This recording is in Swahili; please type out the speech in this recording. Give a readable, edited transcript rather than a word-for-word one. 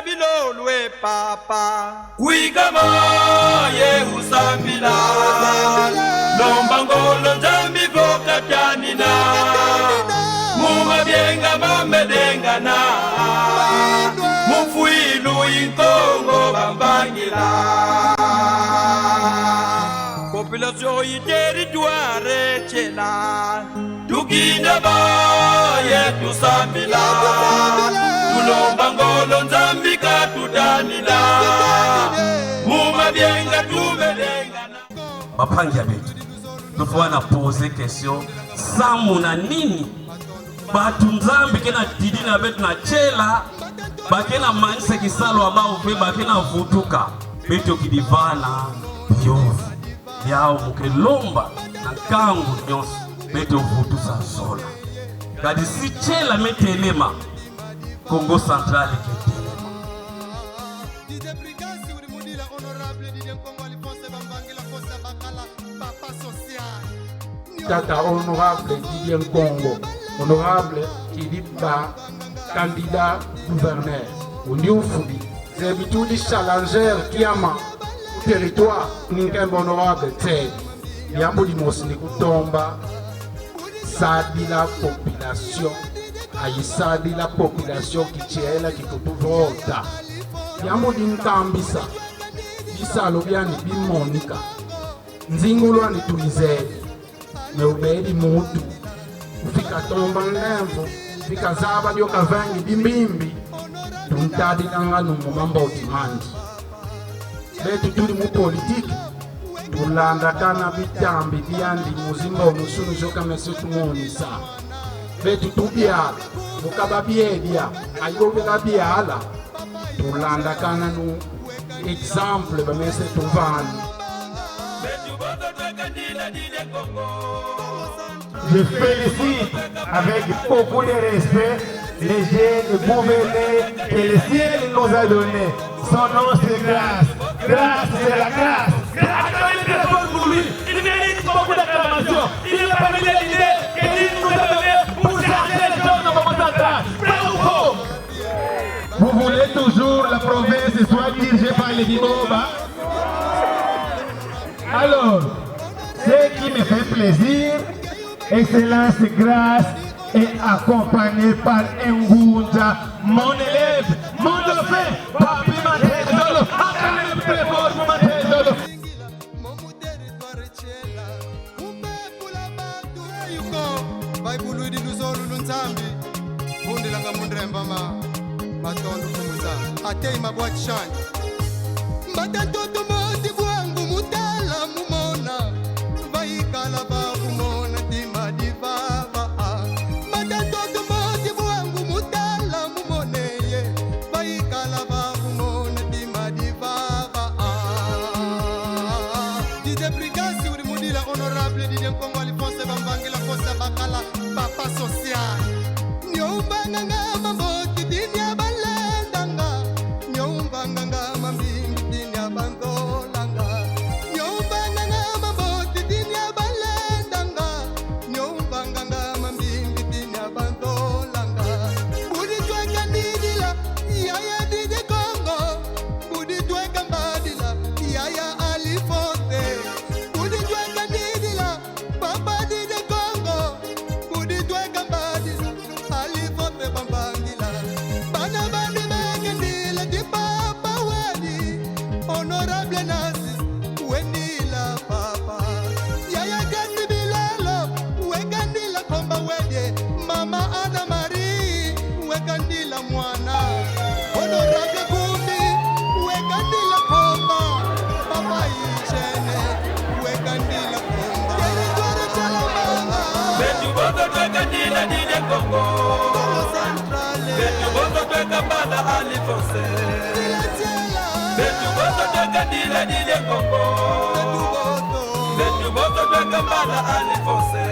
bilolwe papa kuigama ye usambila lombangolo nzambi voka tyanina mumabyenga mamedengana mufuilu inkongo bambangila population yiteri tuare chela tukinda ba ye tusambila tulombangolo nzambi katudanila mumabyenga tumedengana. Bapangi ya betu tufuwa na pose question samu na nini batu nzambi kena didina betu na chela bakena manise kisalo ambao fe bakena vutuka betu kidivana yovu yao mukelomba na kangu nyonso betu vutu sa sola kadi si chela metelema Congo Central ketelema. Tata honorable Didier Congo, honorable Kilipa, candidat gouverneur. Unioufudi, zebitudi challenger kiama, territoire, ningembe honorable Ted. Yambo limos ni kutomba, sadi la population, aïsadi la population qui tiela qui vota. Yambo linkambisa, bisalo byani bimonika, nzingulwa ni tulizeli. Meubedi mutu ufika tomba nlemvu fika zaba lyoka vangi bimbimbi tuntadi nanganu mumamba utimandi betu tuli mu politiki tulanda kana bitambi byandi muzimba omusunu joka mesetu monisa betu tubyala mukaba byebya ayobela byala tulanda kana nu exemple bamese tuvani. Je félicite avec beaucoup de respect les jeunes gouvernés que le ciel nous a donné. Son nom c'est grâce. Grâce c'est la grâce. Grâce pour lui. Il mérite beaucoup d'acclamations. Il n'a pas mis l'idée que Dieu nous a donné pour changer les gens dans le central. Bravo. Vous voulez toujours la province soit dirigée par les Diboba? Alors, ce qui me fait plaisir, Excellence Grâce est accompagné par Ngunja, mon élève, mon dauphin, Papi Matezolo, acclamez très fort pour Matezolo. Honorable Didier Congo Alphonse Bambangila Kosa Bakala Papa Social Nyomba nganga mamboti dinya balendanga Nyomba nganga mambimbi dinya bandolanga Nyomba nganga mamboti dinya balendanga Nyomba nganga mambimbi dinya bandolanga Budi tweka didila Yaya Didier Congo Budi tweka mbadila Yaya Alphonse Betu bozo tweka bala Alphonse Betu bozo tweka Didier Congo Betu bozo tweka bala Alphonse